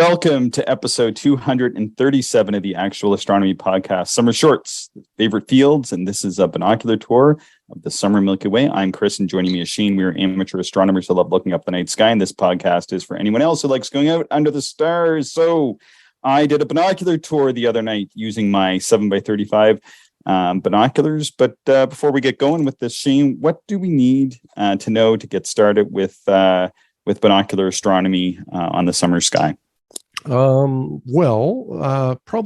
Welcome to episode 237 of the Actual Astronomy Podcast, Summer Shorts, favorite fields, and this is a binocular tour of the summer Milky Way. I'm Chris, and joining me is Shane. We are amateur astronomers who love looking up the night sky, and this podcast is for anyone else who likes going out under the stars. So I did a binocular tour the other night using my 7x35 binoculars. But before we get going with this, Shane, what do we need to know to get started with binocular astronomy on the summer sky? Probably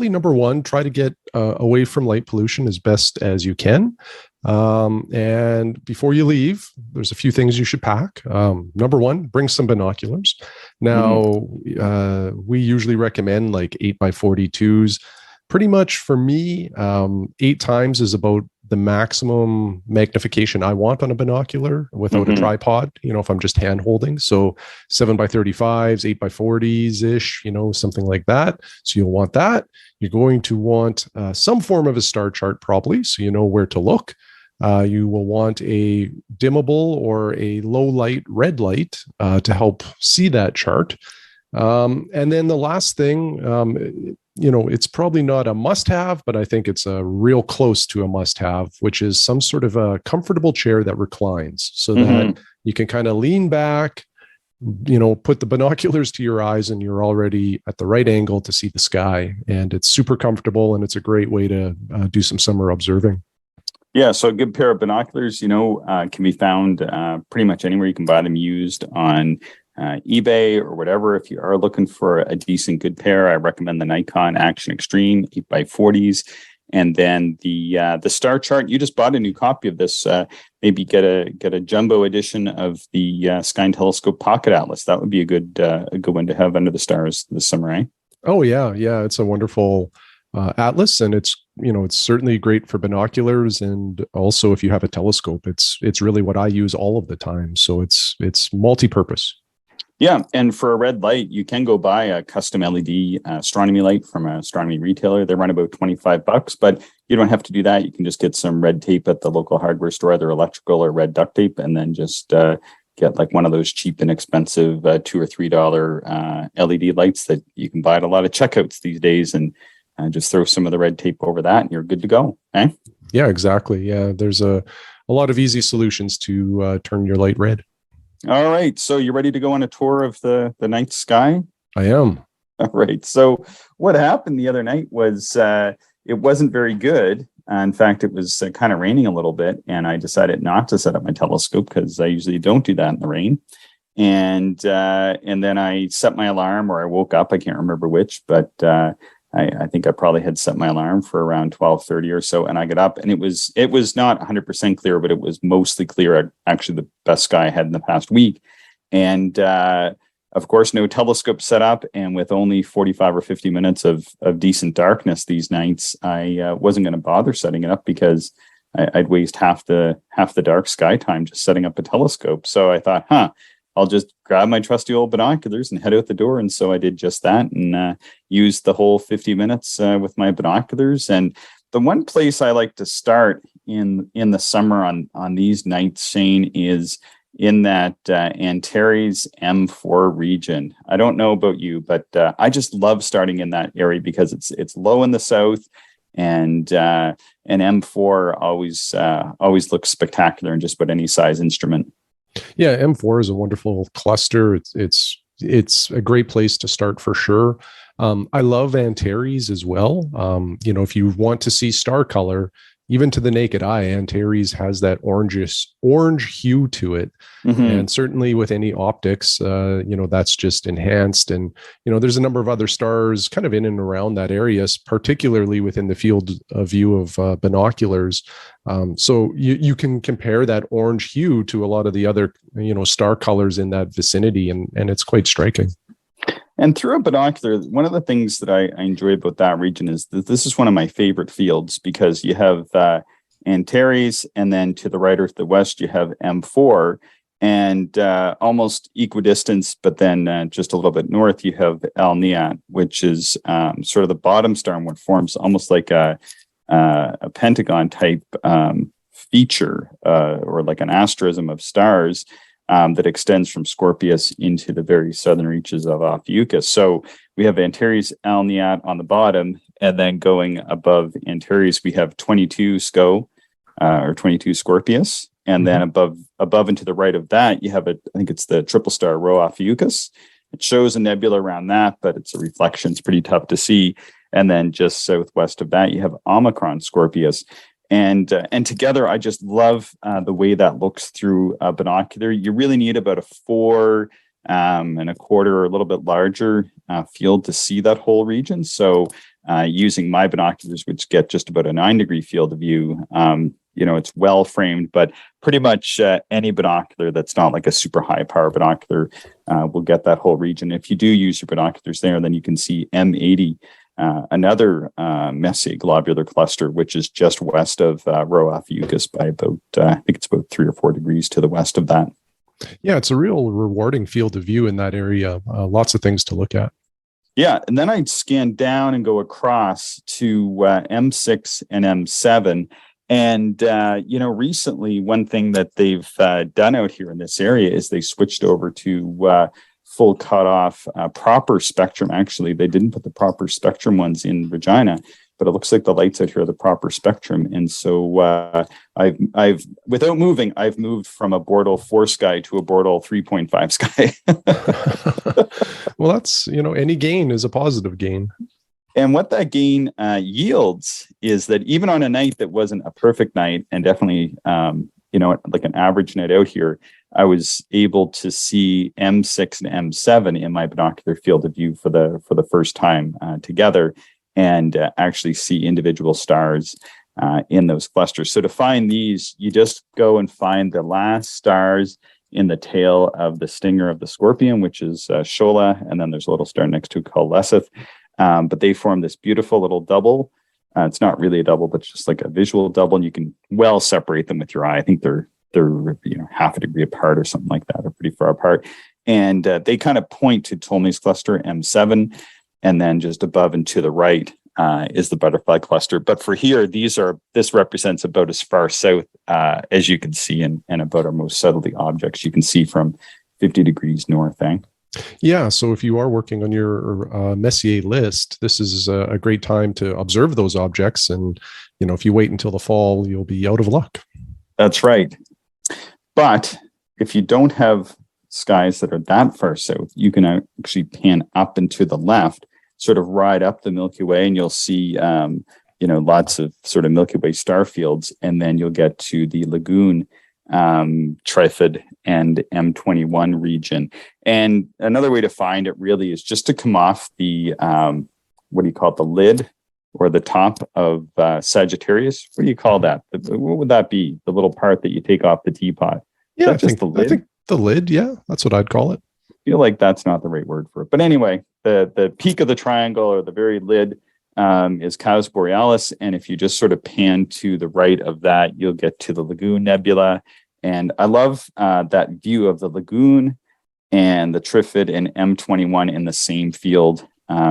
number one, try to get away from light pollution as best as you can. And before you leave, there's a few things you should pack. Number one, bring some binoculars. Now, we usually recommend like 8x42s. Pretty much for me, 8 times is about the maximum magnification I want on a binocular without a tripod, if I'm just hand holding. So 7x35s, 8x40s ish, something like that. So you'll want that. You're going to want some form of a star chart probably, so you know where to look. You will want a dimmable or a low light red light to help see that chart. And then the last thing, it's probably not a must-have, but I think it's a real close to a must-have, which is some sort of a comfortable chair that reclines so that you can kind of lean back, put the binoculars to your eyes, and you're already at the right angle to see the sky. And it's super comfortable, and it's a great way to do some summer observing. Yeah, so a good pair of binoculars, can be found pretty much anywhere. You can buy them used on eBay or whatever. If you are looking for a decent good pair, I recommend the Nikon Action Extreme 8x40s. And then the star chart. You just bought a new copy of this. Maybe get a jumbo edition of the Sky and Telescope Pocket Atlas. That would be a good one to have under the stars this summer, eh? Oh yeah, it's a wonderful atlas, and it's certainly great for binoculars, and also if you have a telescope, it's really what I use all of the time. So it's multi-purpose. Yeah, and for a red light, you can go buy a custom LED astronomy light from an astronomy retailer. They run about $25, but you don't have to do that. You can just get some red tape at the local hardware store, either electrical or red duct tape, and then just get like one of those cheap, inexpensive $2 or $3 LED lights that you can buy at a lot of checkouts these days, and just throw some of the red tape over that, and you're good to go. Eh? Yeah, exactly. Yeah, there's a lot of easy solutions to turn your light red. All right. So you ready to go on a tour of the night sky? I am. All right. So what happened the other night was it wasn't very good. In fact, it was kind of raining a little bit, and I decided not to set up my telescope because I usually don't do that in the rain. And then I set my alarm, or I woke up. I can't remember which, but I think I probably had set my alarm for around 12:30 or so, and I got up, and it was not 100% clear, but it was mostly clear. Actually, the best sky I had in the past week, and of course, no telescope set up, and with only 45 or 50 minutes of decent darkness these nights, I wasn't going to bother setting it up because I'd waste half the dark sky time just setting up a telescope. So I thought, I'll just grab my trusty old binoculars and head out the door. And so I did just that, and used the whole 50 minutes with my binoculars. And the one place I like to start in the summer on these nights, Shane, is in that Antares M4 region. I don't know about you, but I just love starting in that area because it's low in the south, and M4 always looks spectacular in just about any size instrument. Yeah, M4 is a wonderful cluster. It's a great place to start for sure. I love Antares as well. If you want to see star color, even to the naked eye, Antares has that orange hue to it. And certainly with any optics, that's just enhanced. And, there's a number of other stars kind of in and around that area, particularly within the field of view of binoculars. So you can compare that orange hue to a lot of the other, star colors in that vicinity, and it's quite striking. And through a binocular, one of the things that I enjoy about that region is that this is one of my favorite fields, because you have Antares, and then to the right or to the west, you have M4, and almost equidistant, but then just a little bit north, you have Alniat, which is sort of the bottom star, and what forms almost like a pentagon type feature, or like an asterism of stars that extends from Scorpius into the very southern reaches of Ophiuchus. So we have Antares Alniat on the bottom, and then going above Antares, we have 22 SCO, or 22 Scorpius. And then above and to the right of that, you have I think it's the triple star Rho Ophiuchus. It shows a nebula around that, but it's a reflection. It's pretty tough to see. And then just southwest of that, you have Omicron Scorpius. And together, I just love the way that looks through a binocular. You really need about a 4 1/4 or a little bit larger field to see that whole region. So using my binoculars, which get just about a 9-degree field of view, it's well framed, but pretty much any binocular that's not like a super high power binocular will get that whole region. If you do use your binoculars there, then you can see M80, another Messier globular cluster, which is just west of Rho Ophiuchus by about, I think it's about 3 or 4 degrees to the west of that. Yeah, it's a real rewarding field of view in that area. Lots of things to look at. Yeah, and then I'd scan down and go across to M6 and M7. And, recently, one thing that they've done out here in this area is they switched over to full cutoff proper spectrum. Actually, they didn't put the proper spectrum ones in Regina, but it looks like the lights out here are the proper spectrum. And so I've without moving, I've moved from a Bortle 4 sky to a Bortle 3.5 sky. Well, that's, any gain is a positive gain. And what that gain yields is that even on a night that wasn't a perfect night, and definitely, like an average night out here, I was able to see M6 and M7 in my binocular field of view for the first time together, and actually see individual stars in those clusters. So to find these, you just go and find the last stars in the tail of the stinger of the scorpion, which is Shola, and then there's a little star next to it called Leseth. But they form this beautiful little double. It's not really a double, but it's just like a visual double, and you can well separate them with your eye. I think they're half a degree apart or something like that, or pretty far apart. And they kind of point to Ptolemy's cluster M7, and then just above and to the right is the butterfly cluster. But for here, this represents about as far south as you can see, and about our most southerly objects you can see from 50 degrees north. Yeah, so if you are working on your Messier list, this is a great time to observe those objects. And, if you wait until the fall, you'll be out of luck. That's right. But if you don't have skies that are that far south, you can actually pan up and to the left, sort of ride up the Milky Way, and you'll see, lots of sort of Milky Way star fields. And then you'll get to the Lagoon Trifid and M21 region. And another way to find it really is just to come off the the lid or the top of Sagittarius. What do you call that? What would that be? The little part that you take off the teapot? Yeah, I think the lid. Yeah, that's what I'd call it. I feel like that's not the right word for it. But anyway, the peak of the triangle, or the very lid, is Caus Borealis. And if you just sort of pan to the right of that, you'll get to the Lagoon Nebula. And I love that view of the Lagoon and the Trifid and M21 in the same field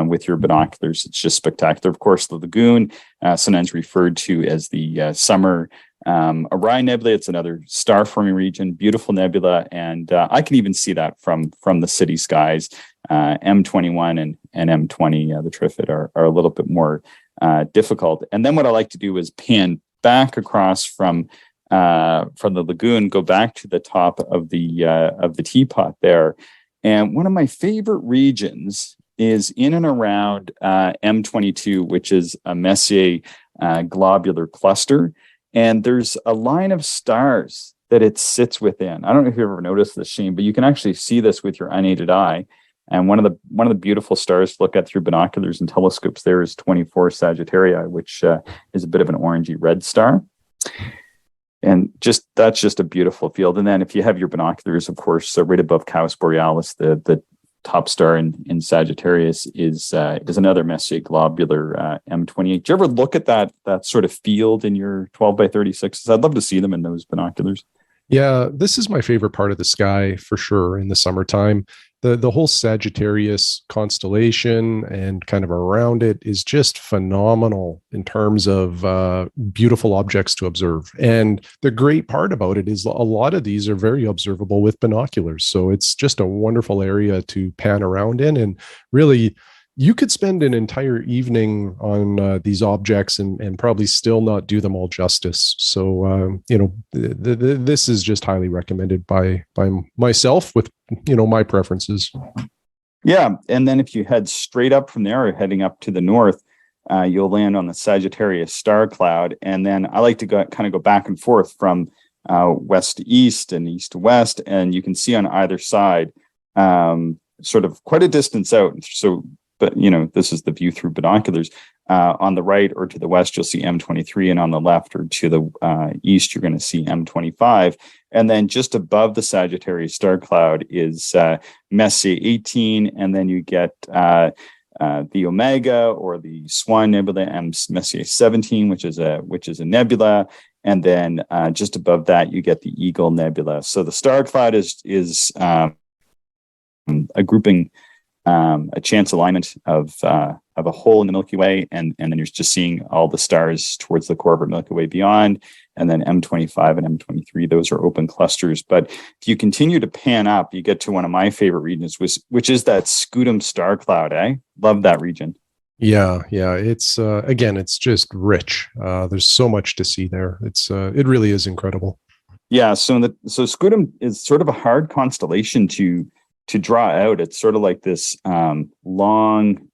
with your binoculars. It's just spectacular. Of course, the Lagoon, sometimes referred to as the summer Orion Nebula. It's another star-forming region, beautiful nebula. And I can even see that from the city skies. M21 and M20, the Trifid, are a little bit more difficult. And then what I like to do is pan back across from the Lagoon, go back to the top of the teapot there. And one of my favorite regions is in and around M22, which is a Messier globular cluster. And there's a line of stars that it sits within. I don't know if you've ever noticed this, Shane, but you can actually see this with your unaided eye. And one of the beautiful stars to look at through binoculars and telescopes there is 24 Sagittarii, which is a bit of an orangey red star. And that's just a beautiful field. And then if you have your binoculars, of course, right above Caus Borealis, the top star in Sagittarius is another Messier globular M28. Do you ever look at that sort of field in your 12 by 36s? I'd love to see them in those binoculars. Yeah, this is my favorite part of the sky for sure in the summertime. The whole Sagittarius constellation and kind of around it is just phenomenal in terms of beautiful objects to observe. And the great part about it is a lot of these are very observable with binoculars. So it's just a wonderful area to pan around in. And really, You could spend an entire evening on these objects and probably still not do them all justice. So, this is just highly recommended by myself with, my preferences. Yeah, and then if you head straight up from there, or heading up to the north, you'll land on the Sagittarius star cloud, and then I like to go back and forth from west to east and east to west, and you can see on either side, sort of quite a distance out. So, but this is the view through binoculars. On the right or to the west, you'll see M23, and on the left or to the east, you're going to see M25. And then just above the Sagittarius star cloud is Messier 18, and then you get the Omega or the Swan Nebula, Messier 17, which is a nebula, and then just above that you get the Eagle Nebula. So the star cloud is a grouping, a chance alignment of a hole in the Milky Way, and then you're just seeing all the stars towards the core of our Milky Way beyond, and then M25 and M23, those are open clusters. But if you continue to pan up, you get to one of my favorite regions, which is that Scootum star cloud. Love that region. Yeah. It's again, it's just rich. There's so much to see there. It really is incredible. Yeah. So Scootum is sort of a hard constellation to draw out. It's sort of like this long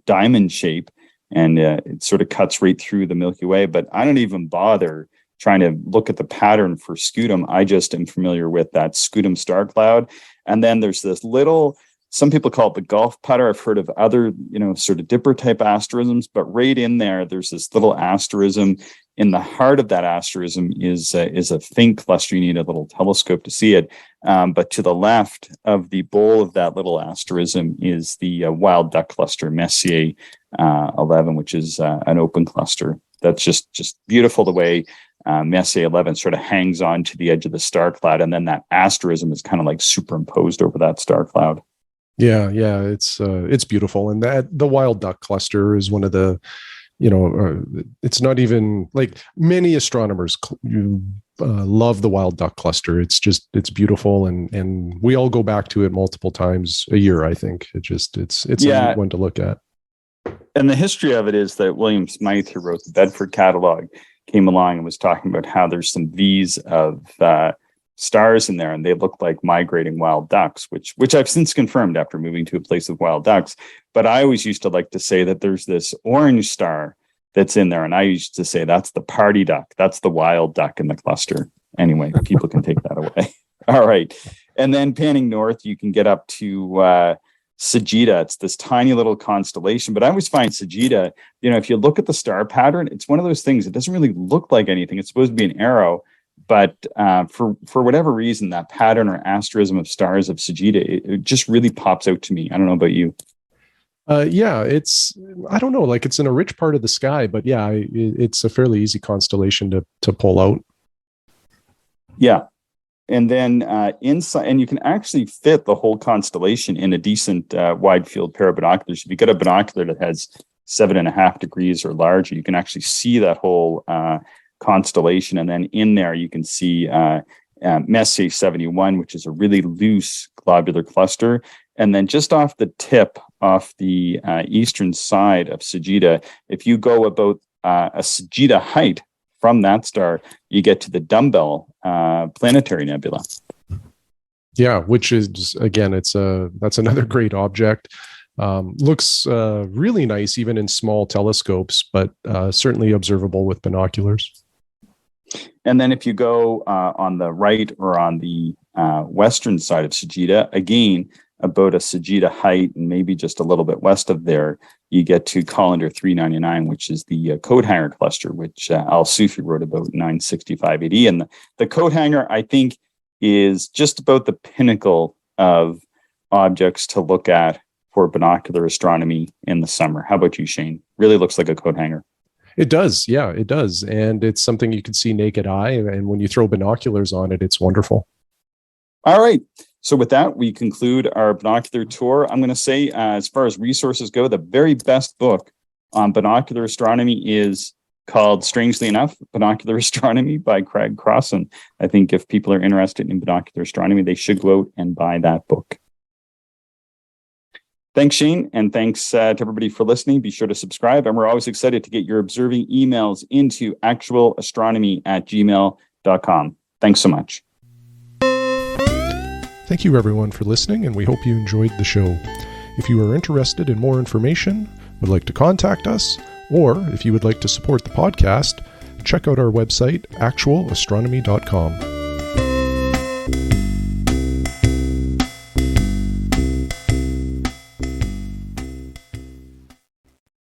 diamond shape, and it sort of cuts right through the Milky Way. But I don't even bother trying to look at the pattern for Scootum. I just am familiar with that Scootum star cloud. And then there's this little, some people call it the Gulf putter. I've heard of other, sort of dipper type asterisms, but right in there's this little asterism. In the heart of that asterism is a faint cluster. You need a little telescope to see it. But to the left of the bowl of that little asterism is the wild duck cluster, Messier 11, which is an open cluster. That's just beautiful the way Messier 11 sort of hangs on to the edge of the star cloud, and then that asterism is kind of like superimposed over that star cloud. Yeah, it's beautiful, and that the wild duck cluster is one of the, it's not even like many astronomers love the wild duck cluster. It's beautiful, and we all go back to it multiple times a year. I think it's a neat one to look at. And the history of it is that William Smythe, who wrote the Bedford Catalog, came along and was talking about how there's some V's of stars in there, and they look like migrating wild ducks, which I've since confirmed after moving to a place with wild ducks. But I always used to like to say that there's this orange star that's in there, and I used to say that's the party duck, that's the wild duck in the cluster. Anyway, people can take that away. All right. And then panning north, you can get up to Sagitta. It's this tiny little constellation, but I always find Sagitta, if you look at the star pattern, it's one of those things, it doesn't really look like anything. It's supposed to be an arrow, but for whatever reason, that pattern or asterism of stars of Sagitta, it just really pops out to me. I don't know about you. It's, I don't know, like it's in a rich part of the sky, but yeah, it's a fairly easy constellation to pull out. Yeah. And then inside, and you can actually fit the whole constellation in a decent wide field pair of binoculars. If you get a binocular that has 7.5 degrees or larger, you can actually see that whole constellation. And then in there, you can see Messier 71, which is a really loose globular cluster. And then just off the tip, off the eastern side of Sagitta, if you go about a Sagitta height from that star, you get to the dumbbell Planetary Nebula. Yeah, which is, again, that's another great object. Looks really nice even in small telescopes, but certainly observable with binoculars. And then if you go on the right or on the western side of Sagitta, again, about a Sagitta height and maybe just a little bit west of there, you get to Colander 399, which is the coat hanger cluster, which Al-Sufi wrote about 965 AD. And the coat hanger, I think, is just about the pinnacle of objects to look at for binocular astronomy in the summer. How about you, Shane? Really looks like a coat hanger. It does. Yeah, it does. And it's something you can see naked eye. And when you throw binoculars on it, it's wonderful. All right. So with that, we conclude our binocular tour. I'm going to say, as far as resources go, the very best book on binocular astronomy is called, strangely enough, Binocular Astronomy by Craig Crossan. I think if people are interested in binocular astronomy, they should go out and buy that book. Thanks, Shane, and thanks to everybody for listening. Be sure to subscribe, and we're always excited to get your observing emails into actualastronomy@gmail.com. Thanks so much. Thank you, everyone, for listening, and we hope you enjoyed the show. If you are interested in more information, would like to contact us, or if you would like to support the podcast, check out our website, actualastronomy.com.